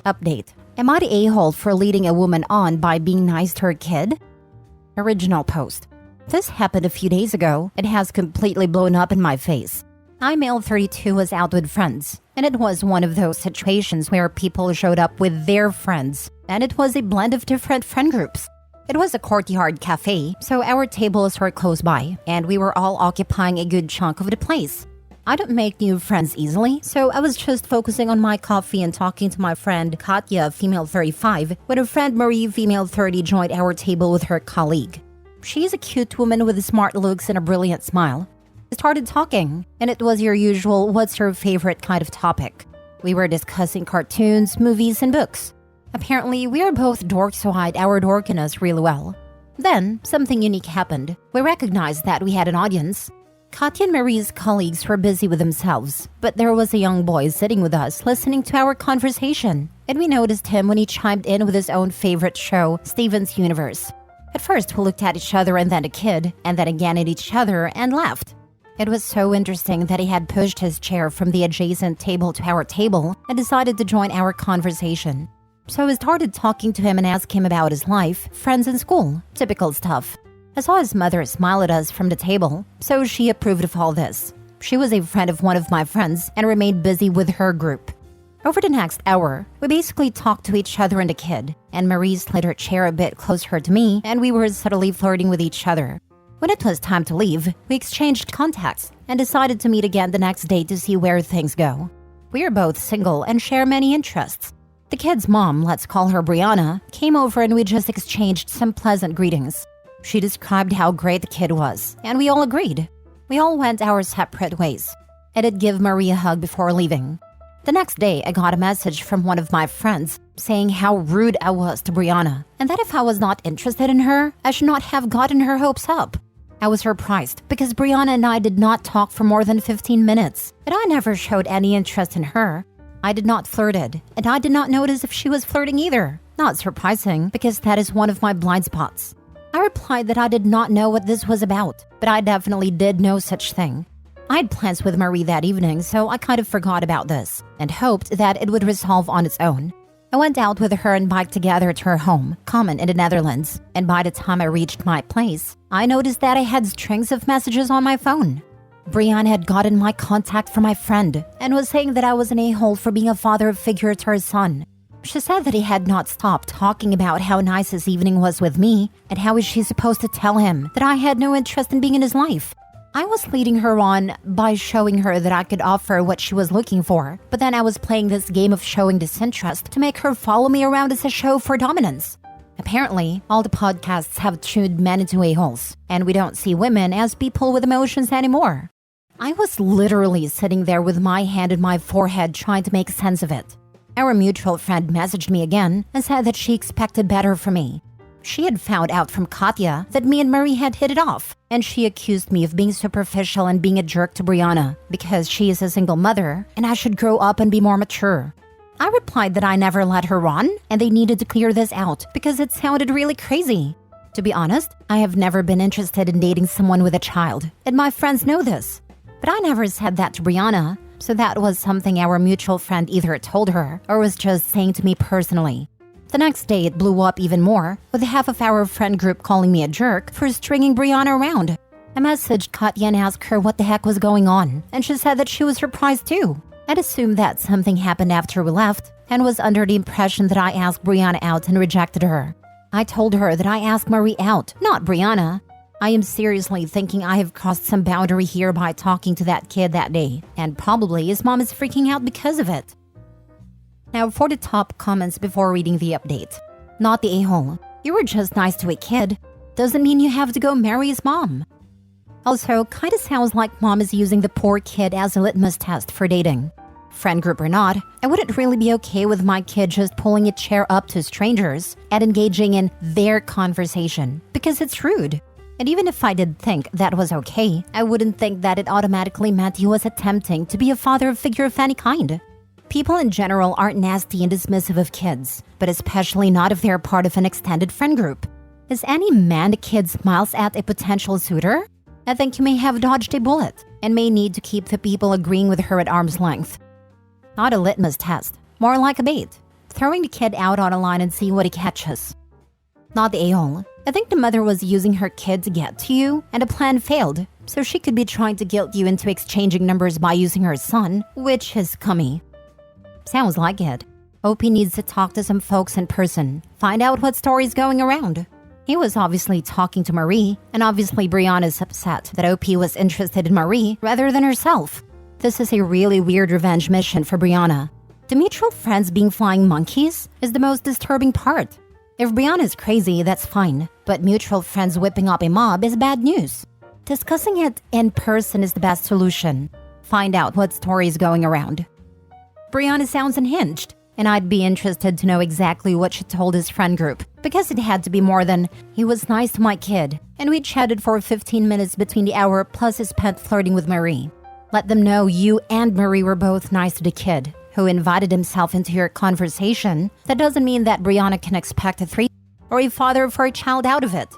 Update. Am I the a-hole for leading a woman on by being nice to her kid? Original post. This happened a few days ago. It has completely blown up in my face. I, male 32, was out with friends, and it was one of those situations where people showed up with their friends, and it was a blend of different friend groups. It was a courtyard cafe, so our tables were close by, and we were all occupying a good chunk of the place. I don't make new friends easily, so I was just focusing on my coffee and talking to my friend Katya, female 35, when her friend Marie, female 30, joined our table with her colleague. She is a cute woman with smart looks and a brilliant smile. We started talking, and it was your usual what's your favorite kind of topic. We were discussing cartoons, movies, and books. Apparently, we are both dorks who hide our dorkiness really well. Then, something unique happened. We recognized that we had an audience. Katya and Marie's colleagues were busy with themselves, but there was a young boy sitting with us listening to our conversation, and we noticed him when he chimed in with his own favorite show, Steven's Universe. At first, we looked at each other and then the kid, and then again at each other and laughed. It was so interesting that he had pushed his chair from the adjacent table to our table and decided to join our conversation. So we started talking to him and asked him about his life, friends, and school. Typical stuff. I saw his mother smile at us from the table, so she approved of all this. She was a friend of one of my friends and remained busy with her group. Over the next hour, we basically talked to each other and the kid, and Marie slid her chair a bit closer to me, and we were subtly flirting with each other. When it was time to leave, we exchanged contacts and decided to meet again the next day to see where things go. We are both single and share many interests. The kid's mom, let's call her Brianna, came over and we just exchanged some pleasant greetings. She described how great the kid was, and we all agreed. We all went our separate ways. I did give Marie a hug before leaving. The next day, I got a message from one of my friends saying how rude I was to Brianna, and that if I was not interested in her, I should not have gotten her hopes up. I was surprised because Brianna and I did not talk for more than 15 minutes, and I never showed any interest in her. I did not flirted, and I did not notice if she was flirting either. Not surprising, because that is one of my blind spots. I replied that I did not know what this was about, but I definitely did know such thing. I had plans with Marie that evening, so I kind of forgot about this and hoped that it would resolve on its own. I went out with her and biked together to her home, Common in the Netherlands, and by the time I reached my place, I noticed that I had strings of messages on my phone. Brianna had gotten my contact from my friend and was saying that I was an a-hole for being a father figure to her son. She said that he had not stopped talking about how nice his evening was with me, and how is she supposed to tell him that I had no interest in being in his life. I was leading her on by showing her that I could offer what she was looking for, but then I was playing this game of showing disinterest to make her follow me around as a show for dominance. Apparently, all the podcasts have tuned men into a-holes, and we don't see women as people with emotions anymore. I was literally sitting there with my hand on my forehead trying to make sense of it. Our mutual friend messaged me again and said that she expected better from me. She had found out from Katya that me and Marie had hit it off, and she accused me of being superficial and being a jerk to Brianna because she is a single mother and I should grow up and be more mature. I replied that I never let her on and they needed to clear this out because it sounded really crazy. To be honest, I have never been interested in dating someone with a child, and my friends know this. But I never said that to Brianna, so that was something our mutual friend either told her or was just saying to me personally. The next day, it blew up even more, with half of our friend group calling me a jerk for stringing Brianna around. I messaged Katya and asked her what the heck was going on, and she said that she was surprised too. I'd assumed that something happened after we left, and was under the impression that I asked Brianna out and rejected her. I told her that I asked Marie out, not Brianna. I am seriously thinking I have crossed some boundary here by talking to that kid that day, and probably his mom is freaking out because of it. Now for the top comments before reading the update. Not the a-hole. You were just nice to a kid. Doesn't mean you have to go marry his mom. Also, kinda sounds like mom is using the poor kid as a litmus test for dating. Friend group or not, I wouldn't really be okay with my kid just pulling a chair up to strangers and engaging in their conversation, because it's rude. And even if I did think that was okay, I wouldn't think that it automatically meant he was attempting to be a father figure of any kind. People in general aren't nasty and dismissive of kids, but especially not if they're part of an extended friend group. Is any man the kid smiles at a potential suitor? I think you may have dodged a bullet and may need to keep the people agreeing with her at arm's length. Not a litmus test, more like a bait. throwing the kid out on a line and see what he catches. Not the a-hole. I think the mother was using her kid to get to you, and the plan failed, so she could be trying to guilt you into exchanging numbers by using her son, which is cummy. Sounds like it. OP needs to talk to some folks in person, find out what story's going around. He was obviously talking to Marie, and obviously Brianna's upset that OP was interested in Marie rather than herself. This is a really weird revenge mission for Brianna. The mutual friends being flying monkeys is the most disturbing part. If Brianna's crazy, that's fine, but mutual friends whipping up a mob is bad news. Discussing it in person is the best solution. Find out what story is going around. Brianna sounds unhinged, and I'd be interested to know exactly what she told his friend group, because it had to be more than, "He was nice to my kid," and we chatted for 15 minutes between the hour plus he spent flirting with Marie. Let them know you and Marie were both nice to the kid, who invited himself into your conversation. That doesn't mean that Brianna can expect a threesome or a father for a child out of it.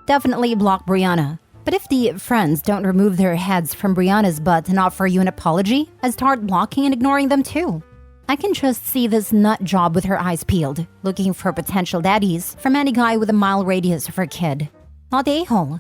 Definitely block Brianna. But if the friends don't remove their heads from Brianna's butt and offer you an apology, I start blocking and ignoring them too. I can just see this nut job with her eyes peeled, looking for potential daddies from any guy with a mile radius of her kid. Not the a-hole.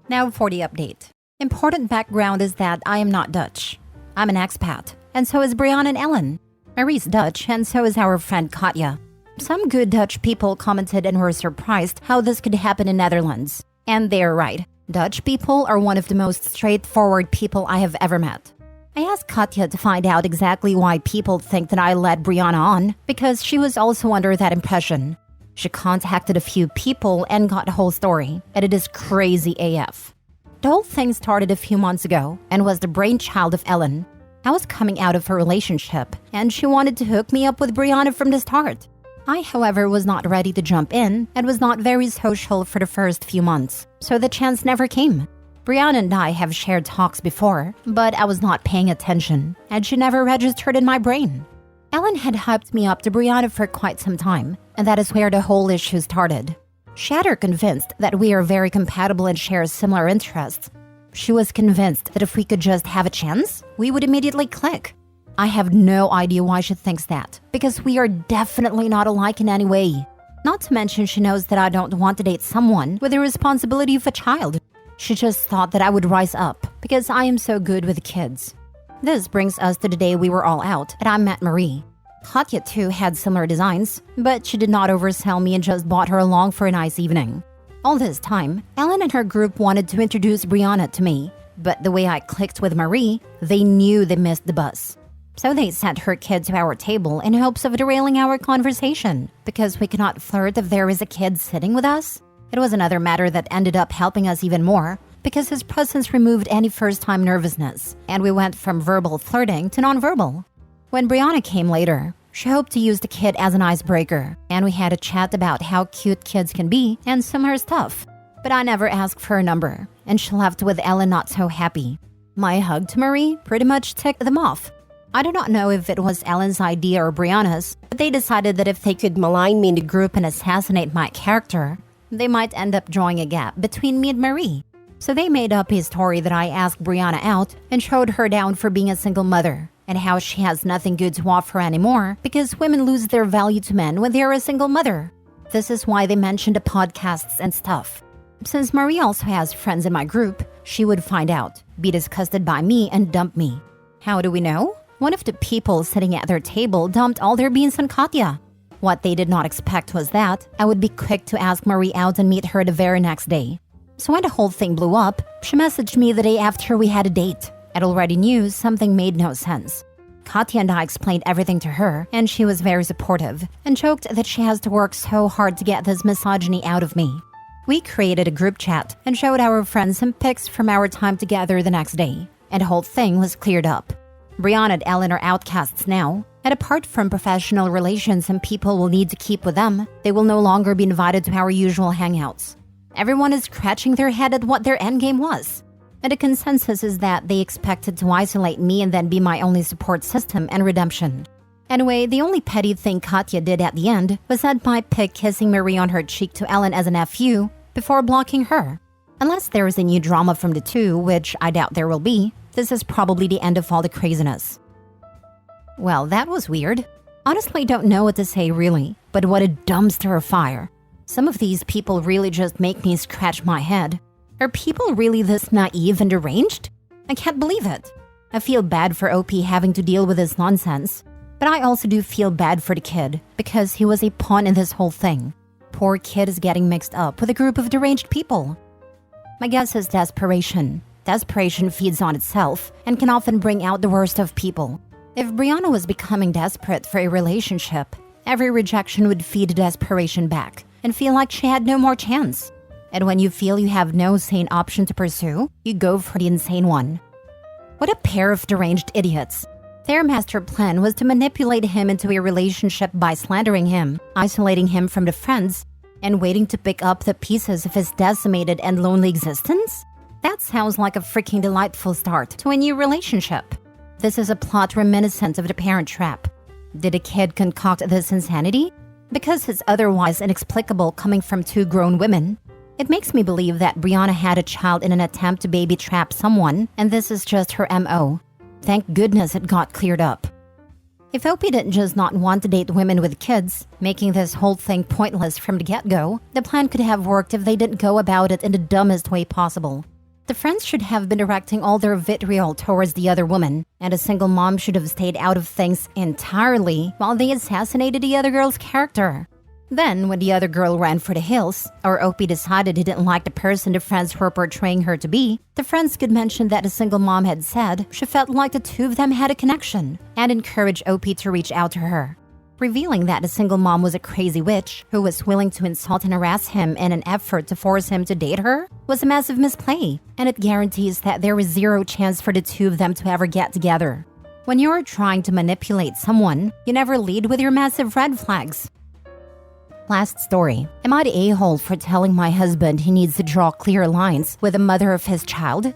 Now for the update. Important background is that I am not Dutch. I'm an expat, and so is Brianna and Ellen. Marie's Dutch, and so is our friend Katja. Some good Dutch people commented and were surprised how this could happen in Netherlands. And they're right. Dutch people are one of the most straightforward people I have ever met. I asked Katja to find out exactly why people think that I led Brianna on, because she was also under that impression. She contacted a few people and got the whole story, and it is crazy AF. The whole thing started a few months ago and was the brainchild of Ellen. I was coming out of a relationship, and she wanted to hook me up with Brianna from the start. I, however, was not ready to jump in and was not very social for the first few months, so the chance never came. Brianna and I have shared talks before, but I was not paying attention, and she never registered in my brain. Ellen had hyped me up to Brianna for quite some time, and that is where the whole issue started. She had her convinced that we are very compatible and share similar interests. She was convinced that if we could just have a chance, we would immediately click. I have no idea why she thinks that, because we are definitely not alike in any way. Not to mention she knows that I don't want to date someone with the responsibility of a child. She just thought that I would rise up because I am so good with kids. This brings us to the day we were all out and I met Marie. Katja too had similar designs, but she did not oversell me and just brought her along for a nice evening. All this time, Ellen and her group wanted to introduce Brianna to me, but the way I clicked with Marie, they knew they missed the bus. So they sent her kid to our table in hopes of derailing our conversation, because we cannot flirt if there is a kid sitting with us. It was another matter that ended up helping us even more, because his presence removed any first-time nervousness, and we went from verbal flirting to nonverbal. When Brianna came later, she hoped to use the kid as an icebreaker, and we had a chat about how cute kids can be and similar stuff. But I never asked for a number, and she left with Ellen not so happy. My hug to Marie pretty much ticked them off. I do not know if it was Ellen's idea or Brianna's, but they decided that if they could malign me in the group and assassinate my character, they might end up drawing a gap between me and Marie. So they made up a story that I asked Brianna out and showed her down for being a single mother, and how she has nothing good to offer anymore because women lose their value to men when they are a single mother. This is why they mentioned the podcasts and stuff. Since Marie also has friends in my group, she would find out, be disgusted by me, and dump me. How do we know? One of the people sitting at their table dumped all their beans on Katja. What they did not expect was that I would be quick to ask Marie out and meet her the very next day. So when the whole thing blew up, she messaged me the day after we had a date. I already knew something made no sense. Katja and I explained everything to her, and she was very supportive, and joked that she has to work so hard to get this misogyny out of me. We created a group chat and showed our friends some pics from our time together the next day, and the whole thing was cleared up. Brianna and Ellen are outcasts now, and apart from professional relations and people will need to keep with them, they will no longer be invited to our usual hangouts. Everyone is scratching their head at what their endgame was, and the consensus is that they expected to isolate me and then be my only support system and redemption. Anyway, the only petty thing Katja did at the end was send my pic kissing Marie on her cheek to Ellen as an FU before blocking her. Unless there is a new drama from the two, which I doubt there will be, this is probably the end of all the craziness. Well, that was weird. Honestly, don't know what to say really, but what a dumpster fire. Some of these people really just make me scratch my head. Are people really this naive and deranged? I can't believe it. I feel bad for OP having to deal with this nonsense, but I also do feel bad for the kid because he was a pawn in this whole thing. Poor kid is getting mixed up with a group of deranged people. My guess is desperation. Desperation feeds on itself and can often bring out the worst of people. If Brianna was becoming desperate for a relationship, every rejection would feed desperation back and feel like she had no more chance. And when you feel you have no sane option to pursue, you go for the insane one. What a pair of deranged idiots. Their master plan was to manipulate him into a relationship by slandering him, isolating him from the friends, and waiting to pick up the pieces of his decimated and lonely existence? That sounds like a freaking delightful start to a new relationship. This is a plot reminiscent of the Parent Trap. Did a kid concoct this insanity? Because it's otherwise inexplicable coming from two grown women. It makes me believe that Brianna had a child in an attempt to baby trap someone, and this is just her MO. Thank goodness it got cleared up. If Opie didn't just not want to date women with kids, making this whole thing pointless from the get-go, the plan could have worked if they didn't go about it in the dumbest way possible. The friends should have been directing all their vitriol towards the other woman, and a single mom should have stayed out of things entirely while they assassinated the other girl's character. Then, when the other girl ran for the hills, or Opie decided he didn't like the person the friends were portraying her to be, the friends could mention that a single mom had said she felt like the two of them had a connection, and encourage Opie to reach out to her. Revealing that the single mom was a crazy witch who was willing to insult and harass him in an effort to force him to date her was a massive misplay, and it guarantees that there is zero chance for the two of them to ever get together. When you're trying to manipulate someone, you never lead with your massive red flags. Last story. Am I the a-hole for telling my husband he needs to draw clear lines with the mother of his child?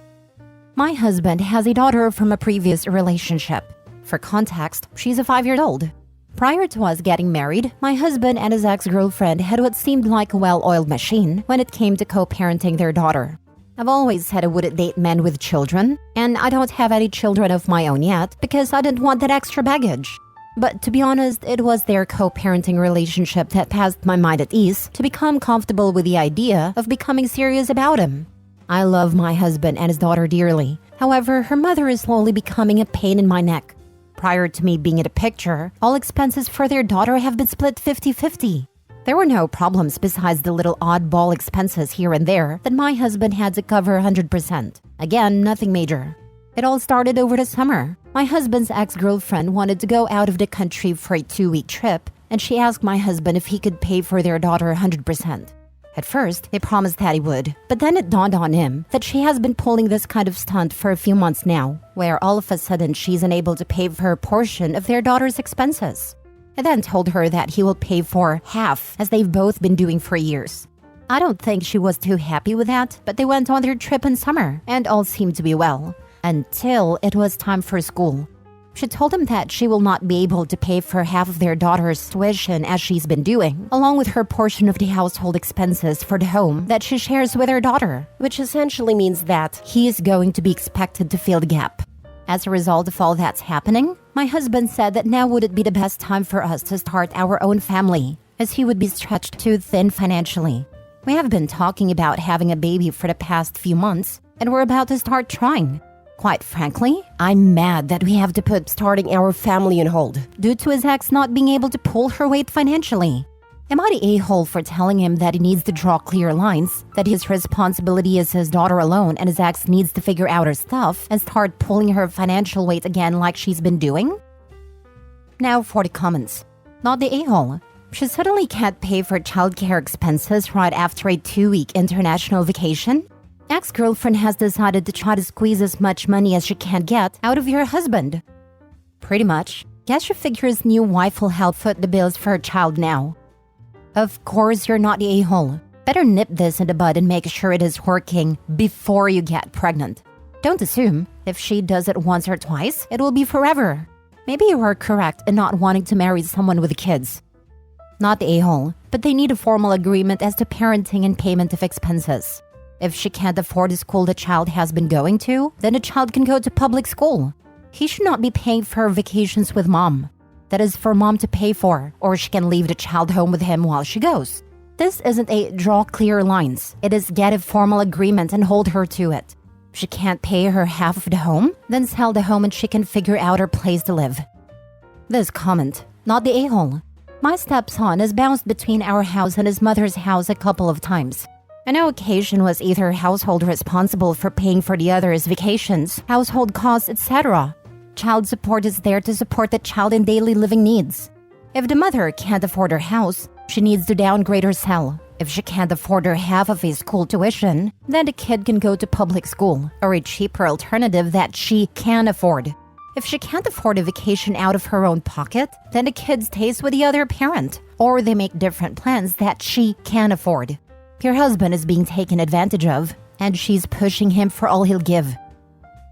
My husband has a daughter from a previous relationship. For context, she's 5 years old. Prior to us getting married, my husband and his ex-girlfriend had what seemed like a well-oiled machine when it came to co-parenting their daughter. I've always said I wouldn't date men with children, and I don't have any children of my own yet because I didn't want that extra baggage. But to be honest, it was their co-parenting relationship that passed my mind at ease to become comfortable with the idea of becoming serious about him. I love my husband and his daughter dearly. However, her mother is slowly becoming a pain in my neck. Prior to me being in the picture, all expenses for their daughter have been split 50-50. There were no problems besides the little oddball expenses here and there that my husband had to cover 100%. Again, nothing major. It all started over the summer. My husband's ex-girlfriend wanted to go out of the country for a 2-week trip, and she asked my husband if he could pay for their daughter 100%. At first, he promised that he would, but then it dawned on him that she has been pulling this kind of stunt for a few months now, where all of a sudden she's unable to pay for her portion of their daughter's expenses. He then told her that he will pay for half, as they've both been doing for years. I don't think she was too happy with that, but they went on their trip in summer, and all seemed to be well. Until it was time for school. She told him that she will not be able to pay for half of their daughter's tuition as she's been doing, along with her portion of the household expenses for the home that she shares with her daughter, which essentially means that he is going to be expected to fill the gap. As a result of all that's happening, my husband said that now wouldn't be the best time for us to start our own family, as he would be stretched too thin financially. We have been talking about having a baby for the past few months, and we're about to start trying. Quite frankly, I'm mad that we have to put starting our family on hold due to his ex not being able to pull her weight financially. Am I the a-hole for telling him that he needs to draw clear lines, that his responsibility is his daughter alone and his ex needs to figure out her stuff and start pulling her financial weight again like she's been doing? Now for the comments. Not the a-hole. She suddenly can't pay for childcare expenses right after a 2-week international vacation? Ex-girlfriend has decided to try to squeeze as much money as she can get out of your husband. Pretty much. Guess she figures new wife will help foot the bills for her child now. Of course you're not the a-hole. Better nip this in the bud and make sure it is working before you get pregnant. Don't assume. If she does it once or twice, it will be forever. Maybe you are correct in not wanting to marry someone with kids. Not the a-hole, but they need a formal agreement as to parenting and payment of expenses. If she can't afford the school the child has been going to, then the child can go to public school. He should not be paying for her vacations with mom. that is for mom to pay for, or she can leave the child home with him while she goes. This isn't a draw clear lines. It is get a formal agreement and hold her to it. If she can't pay her half of the home, then sell the home and she can figure out her place to live. This comment, not the a-hole. My stepson has bounced between our house and his mother's house a couple of times. On no occasion was either household responsible for paying for the other's vacations, household costs, etc. Child support is there to support the child in daily living needs. If the mother can't afford her house, she needs to downgrade or sell. If she can't afford her half of a school tuition, then the kid can go to public school or a cheaper alternative that she can afford. If she can't afford a vacation out of her own pocket, then the kid stays with the other parent, or they make different plans that she can afford. Your husband is being taken advantage of, and she's pushing him for all he'll give.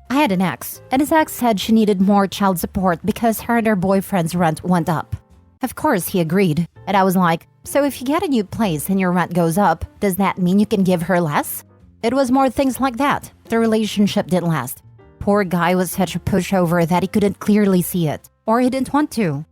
I had an ex, and his ex said she needed more child support because her and her boyfriend's rent went up. Of course, he agreed, and I was like, so if you get a new place and your rent goes up, does that mean you can give her less? It was more things like that. The relationship didn't last. Poor guy was such a pushover that he couldn't clearly see it, or he didn't want to.